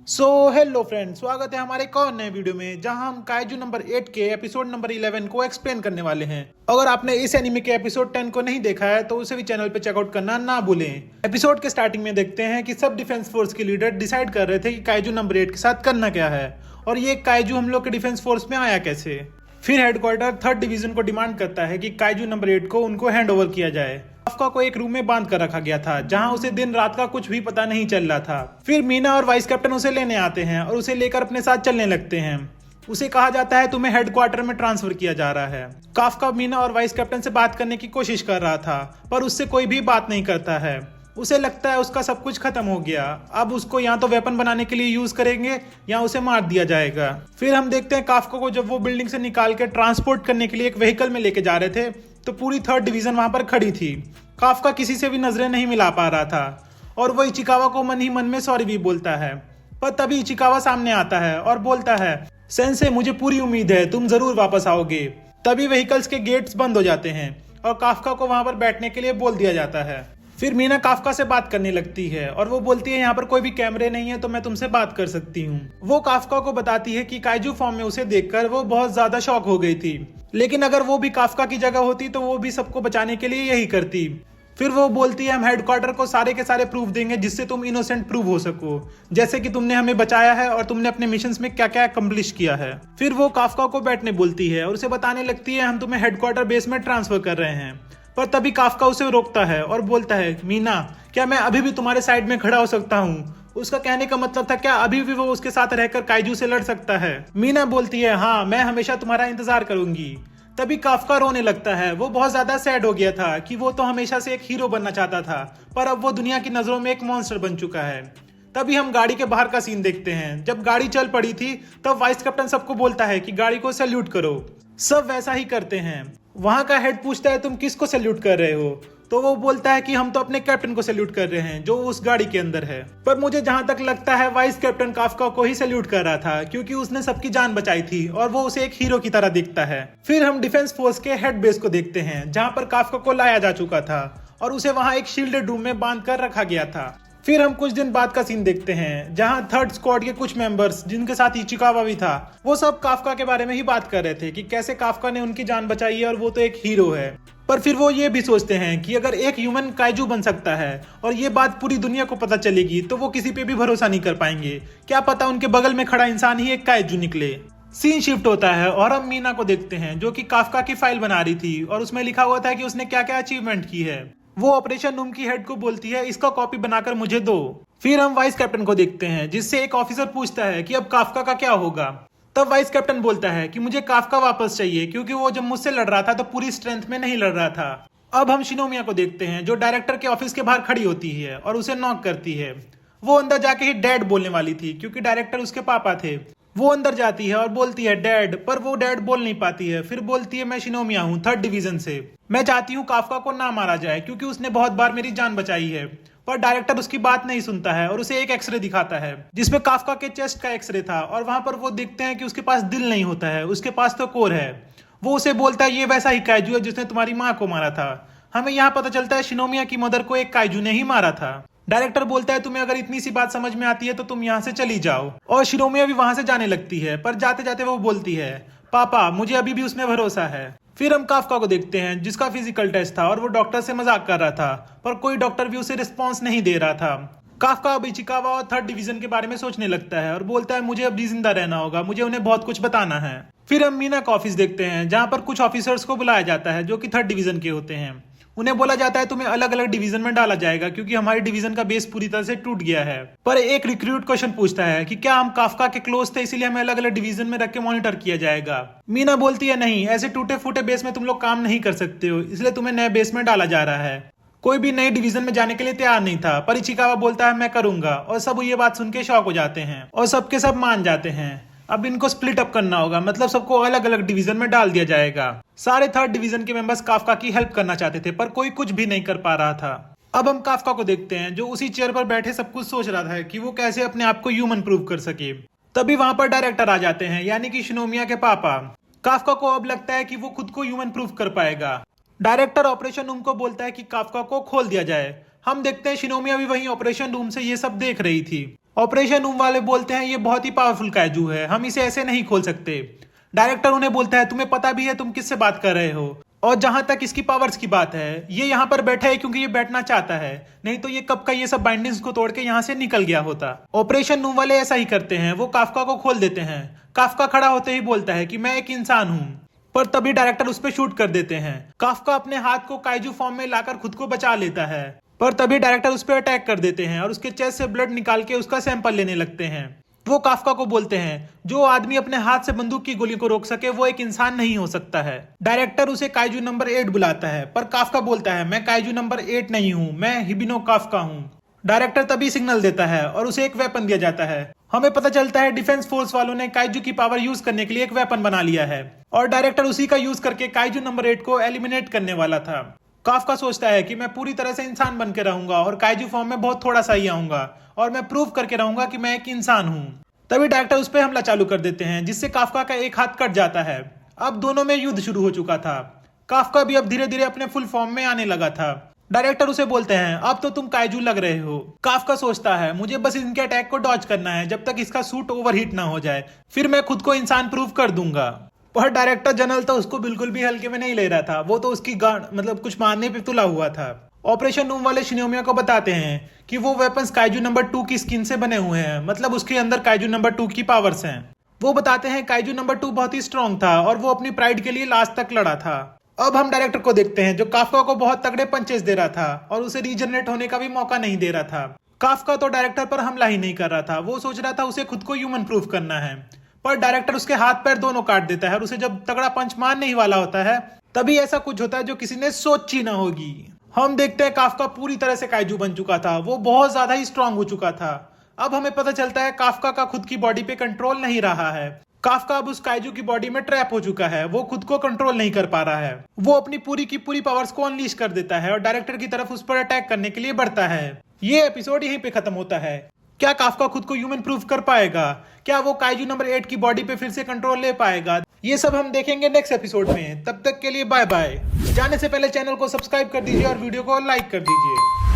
Hello friends, स्वागत है हमारे एक और नए वीडियो में जहां हम काइजू नंबर 8 के एपिसोड नंबर 11 को एक्सप्लेन करने वाले हैं। अगर आपने इस एनिमे के एपिसोड 10 को नहीं देखा है तो उसे भी चैनल पे चेकआउट करना ना भूलें। एपिसोड के स्टार्टिंग में देखते हैं कि सब डिफेंस फोर्स के लीडर डिसाइड कर रहे थे कि काइजू नंबर 8 के साथ करना क्या है और ये काइजू हम लोग के डिफेंस फोर्स में आया कैसे। फिर हेडक्वार्टर 3rd डिवीजन को डिमांड करता है कि काइजू नंबर 8 को उनको हैंड ओवर किया जाए। काफका को एक रूम में बांध कर रखा गया था जहां उसे दिन रात का कुछ भी पता नहीं चल रहा था। फिर मीना और वाइस कैप्टन उसे लेने आते हैं और उसे लेकर अपने साथ चलने लगते हैं। उसे कहा जाता है तुम्हें हेडक्वार्टर में ट्रांसफर किया जा रहा है। काफका मीना और वाइस कैप्टन से बात करने की कोशिश कर रहा था पर उससे कोई भी बात नहीं करता है। उसे लगता है उसका सब कुछ खत्म हो गया, अब उसको या तो वेपन बनाने के लिए यूज करेंगे या उसे मार दिया जाएगा। फिर हम देखते हैं काफका को जब वो बिल्डिंग से निकाल के ट्रांसपोर्ट करने के लिए एक व्हीकल में लेके जा रहे थे तो पूरी 3rd डिवीजन वहां पर खड़ी थी। काफका किसी से भी नजरें नहीं मिला पा रहा था और वो इचिकावा को मन ही मन में सॉरी भी बोलता है। पर तभी इचिकावा सामने आता है और बोलता है सेंसे मुझे पूरी उम्मीद है तुम जरूर वापस आओगे। तभी व्हीकल्स के गेट्स बंद हो जाते हैं और काफका को वहां पर बैठने के लिए बोल दिया जाता है। फिर मीना काफका से बात करने लगती है और वो बोलती है यहाँ पर कोई भी कैमरे नहीं है तो मैं तुमसे बात कर सकती हूँ। वो काफका को बताती है कि काइजू फॉर्म में उसे देखकर वो बहुत ज्यादा शॉक हो गई थी, लेकिन अगर वो भी काफका की जगह होती तो वो भी सबको बचाने के लिए यही करती। फिर वो बोलती है हम हेडक्वार्टर को सारे के सारे प्रूफ देंगे जिससे तुम इनोसेंट प्रूव हो सको, जैसे कि तुमने हमें बचाया है और तुमने अपने मिशंस में क्या क्या अकम्प्लिश किया है। फिर वो काफका को बैठने बोलती है और उसे बताने लगती है हम तुम्हें हेडक्वार्टर बेस में ट्रांसफर कर रहे हैं। पर तभी काफका उसे रोकता है और बोलता है मीना क्या मैं अभी भी तुम्हारे साइड में खड़ा हो सकता हूँ। उसका कहने का मतलब था क्या अभी भी वो उसके साथ रहकर काइजू से लड़ सकता है। मीना बोलती है हाँ मैं हमेशा तुम्हारा इंतजार करूंगी। तभी काफका रोने लगता है। वो बहुत ज्यादा सैड हो गया था कि वो तो हमेशा से एक हीरो बनना चाहता था पर अब वो दुनिया की नजरों में एक मॉन्स्टर बन चुका है। तभी हम गाड़ी के बाहर का सीन देखते हैं। जब गाड़ी चल पड़ी थी तब वाइस कैप्टन सबको बोलता है कि गाड़ी को सैल्यूट करो। सब वैसा ही करते हैं। वहां का हेड पूछता है तुम किसको सैल्यूट कर रहे हो, तो वो बोलता है कि हम तो अपने कैप्टन को सैल्यूट कर रहे हैं जो उस गाड़ी के अंदर है। पर मुझे जहां तक लगता है वाइस कैप्टन काफका को ही सैल्यूट कर रहा था क्योंकि उसने सबकी जान बचाई थी और वो उसे एक हीरो की तरह दिखता है। फिर हम डिफेंस फोर्स के हेड बेस को देखते हैं जहां पर काफका को लाया जा चुका था और उसे वहां एक शील्डेड रूम में बांध कर रखा गया था। फिर हम कुछ दिन बाद का सीन देखते हैं जहां 3rd स्क्वाड के कुछ मेंबर्स जिनके साथ इचिकावा भी था वो सब काफका के बारे में ही बात कर रहे थे कि कैसे काफका ने उनकी जान बचाई है और वो तो एक हीरो है। पर फिर वो ये भी सोचते हैं कि अगर एक ह्यूमन काइजू बन सकता है और ये बात पूरी दुनिया को पता चलेगी तो वो किसी पे भी भरोसा नहीं कर पाएंगे। क्या पता उनके बगल में खड़ा इंसान ही एक काइजू निकले। सीन शिफ्ट होता है और हम मीना को देखते हैं जो कि काफका की फाइल बना रही थी और उसमें लिखा हुआ था कि उसने क्या क्या अचीवमेंट की है। वो ऑपरेशन रूम की हेड को बोलती है इसका कॉपी बनाकर मुझे दो। फिर हम वाइस कैप्टन को देखते हैं जिससे एक ऑफिसर पूछता है कि अब काफका का क्या होगा। तब वाइस कैप्टन बोलता है कि मुझे काफका वापस चाहिए क्योंकि वो जब मुझसे लड़ रहा था तो पूरी स्ट्रेंथ में नहीं लड़ रहा था। अब हम शिनोमिया को देखते हैं जो डायरेक्टर के ऑफिस के बाहर खड़ी होती है और उसे नॉक करती है। वो अंदर जाके ही डैड बोलने वाली थी क्योंकि डायरेक्टर उसके पापा थे। वो अंदर जाती है और बोलती है डैड, पर वो डैड बोल नहीं पाती है। फिर बोलती है मैं शिनोमिया हूँ 3rd डिवीजन से, मैं चाहती हूँ काफका को ना मारा जाए क्योंकि उसने बहुत बार मेरी जान बचाई है। पर डायरेक्टर उसकी बात नहीं सुनता है और उसे एक एक्सरे दिखाता है जिसमें काफका के चेस्ट का एक्सरे था और वहां पर वो देखते हैं कि उसके पास दिल नहीं होता है, उसके पास तो कोर है। वो उसे बोलता है ये वैसा ही काइजू है जिसने तुम्हारी माँ को मारा था। हमें यहाँ पता चलता है शिनोमिया की मदर को एक काइजू ने ही मारा था। डायरेक्टर बोलता है तुम्हें अगर इतनी सी बात समझ में आती है तो तुम यहाँ से चली जाओ और शिनोमिया भी वहां से जाने लगती है। पर जाते जाते वो बोलती है पापा मुझे अभी भी उसमें भरोसा है। फिर हम काफका को देखते हैं जिसका फिजिकल टेस्ट था और वो डॉक्टर से मजाक कर रहा था पर कोई डॉक्टर भी उसे रिस्पॉन्स नहीं दे रहा था। काफका अब इचिकावा और 3rd डिवीजन के बारे में सोचने लगता है और बोलता है मुझे अब भी जिंदा रहना होगा, मुझे उन्हें बहुत कुछ बताना है। फिर हम मीना का ऑफिस देखते हैं जहां पर कुछ ऑफिसर्स को बुलाया जाता है जो कि 3rd डिवीजन के होते हैं। उन्हें बोला जाता है तुम्हें अलग अलग डिवीजन में डाला जाएगा क्योंकि हमारी डिवीजन का बेस पूरी तरह से टूट गया है। पर एक रिक्रूट क्वेश्चन पूछता है कि क्या हम काफका के क्लोज थे इसीलिए हमें अलग अलग डिवीजन में रख के मॉनिटर किया जाएगा। मीना बोलती है नहीं, ऐसे टूटे फूटे बेस में तुम लोग काम नहीं कर सकते हो, इसलिए तुम्हें नए बेस में डाला जा रहा है। कोई भी नई डिवीजन में जाने के लिए तैयार नहीं था पर इचिकावा बोलता है मैं करूंगा और सब ये बात सुन के शॉक हो जाते हैं और सबके सब मान जाते हैं। अब इनको स्प्लिट अप करना होगा, मतलब सबको अलग अलग डिवीजन में डाल दिया जाएगा। सारे 3rd डिवीजन के मेंबर्स काफका की हेल्प करना चाहते थे पर कोई कुछ भी नहीं कर पा रहा था। अब हम काफका को देखते हैं जो उसी चेयर पर बैठे सब कुछ सोच रहा था कि वो कैसे अपने आप को ह्यूमन प्रूव कर सके। तभी वहां पर डायरेक्टर आ जाते हैं यानी कि शिनोमिया के पापा। काफका को अब लगता है कि वो खुद को ह्यूमन प्रूव कर पाएगा। डायरेक्टर ऑपरेशन रूम को बोलता है कि काफका को खोल दिया जाए। हम देखते हैं शिनोमिया भी वहीं ऑपरेशन रूम से ये सब देख रही थी। ऑपरेशन रूम वाले बोलते हैं ये बहुत ही पावरफुल काइजू है, हम इसे ऐसे नहीं खोल सकते। डायरेक्टर उन्हें बोलता है तुम्हें पता भी है तुम किससे बात कर रहे हो, और जहां तक इसकी पावर्स की बात है ये यहाँ पर बैठा है क्योंकि ये बैठना चाहता है, नहीं तो ये कब का ये सब बाइंडिंग्स को तोड़ के यहाँ से निकल गया होता। ऑपरेशन रूम वाले ऐसा ही करते हैं, वो काफका को खोल देते हैं। काफका खड़ा होते ही बोलता है कि मैं एक इंसान हूँ, पर तभी डायरेक्टर उस पर शूट कर देते हैं। काफका अपने हाथ को काइजू फॉर्म में लाकर खुद को बचा लेता है, पर तभी डायरेक्टर उस पर अटैक कर देते हैं और उसके चेस्ट से ब्लड निकाल के उसका सैंपल लेने लगते हैं। वो काफका को बोलते हैं जो आदमी अपने हाथ से बंदूक की गोली को रोक सके वो एक इंसान नहीं हो सकता है। डायरेक्टर उसे काइजू नंबर 8 बुलाता है, पर काफका बोलता है मैं काइजू नंबर 8 नहीं हूँ, मैं हिबिनो काफका हूँ। डायरेक्टर तभी सिग्नल देता है और उसे एक वेपन दिया जाता है। हमें पता चलता है डिफेंस फोर्स वालों ने काइजू की पावर यूज करने के लिए एक वेपन बना लिया है और डायरेक्टर उसी का यूज करके काइजू नंबर 8 को एलिमिनेट करने वाला था। काफका सोचता है कि मैं पूरी तरह से इंसान बन के रहूंगा और काइजू फॉर्म में बहुत थोड़ा सा ही आऊंगा और मैं प्रूव करके रहूंगा कि मैं एक इंसान हूँ। तभी डायरेक्टर उस पर हमला चालू कर देते हैं जिससे काफका का एक हाथ कट जाता है। अब दोनों में युद्ध शुरू हो चुका था। काफका भी अब धीरे धीरे अपने फुल फॉर्म में आने लगा था। डायरेक्टर उसे बोलते हैं अब तो तुम काइजू लग रहे हो। काफका सोचता है मुझे बस इनके अटैक को डॉज करना है जब तक इसका सूट ओवरहीट ना हो जाए, फिर मैं खुद को इंसान प्रूव कर दूंगा। पर डायरेक्टर जनरल तो उसको बिल्कुल भी हल्के में नहीं ले रहा था, वो तो उसकी गांड मतलब कुछ मारने पे तुला हुआ था। ऑपरेशन रूम वाले शिनोमिया को बताते हैं कि वो वेपन्स काइजू नंबर 2 की स्किन से बने हुए हैं, मतलब उसके अंदर काइजू नंबर 2 की पावर्स हैं। वो बताते हैं काइजू नंबर 2 बहुत ही स्ट्रांग था और वो अपनी प्राइड के लिए लास्ट तक लड़ा था। अब हम डायरेक्टर को देखते हैं जो काफका को बहुत तगड़े पंचेस दे रहा था और उसे रीजनरेट होने का भी मौका नहीं दे रहा था। काफका तो डायरेक्टर पर हमला ही नहीं कर रहा था, वो सोच रहा था उसे खुद को ह्यूमन प्रूफ करना है, पर डायरेक्टर उसके हाथ पैर दोनों काट देता है और उसे जब तगड़ा पंच मारने ही वाला होता है तभी ऐसा कुछ होता है जो किसी ने सोची ना होगी। हम देखते हैं काफका पूरी तरह से काइजू बन चुका था, वो बहुत ज्यादा ही स्ट्रांग हो चुका था। अब हमें पता चलता है काफका का खुद की बॉडी पे कंट्रोल नहीं रहा है। काफका अब उस काइजू की बॉडी में ट्रैप हो चुका है, वो खुद को कंट्रोल नहीं कर पा रहा है। वो अपनी पूरी की पूरी पावर्स को अनलीश कर देता है और डायरेक्टर की तरफ उस पर अटैक करने के लिए बढ़ता है। ये एपिसोड यहीं पे खत्म होता है। क्या काफका खुद को ह्यूमन प्रूफ कर पाएगा? क्या वो काइजू नंबर 8 की बॉडी पे फिर से कंट्रोल ले पाएगा? ये सब हम देखेंगे नेक्स्ट एपिसोड में। तब तक के लिए बाय बाय। जाने से पहले चैनल को सब्सक्राइब कर दीजिए और वीडियो को लाइक कर दीजिए।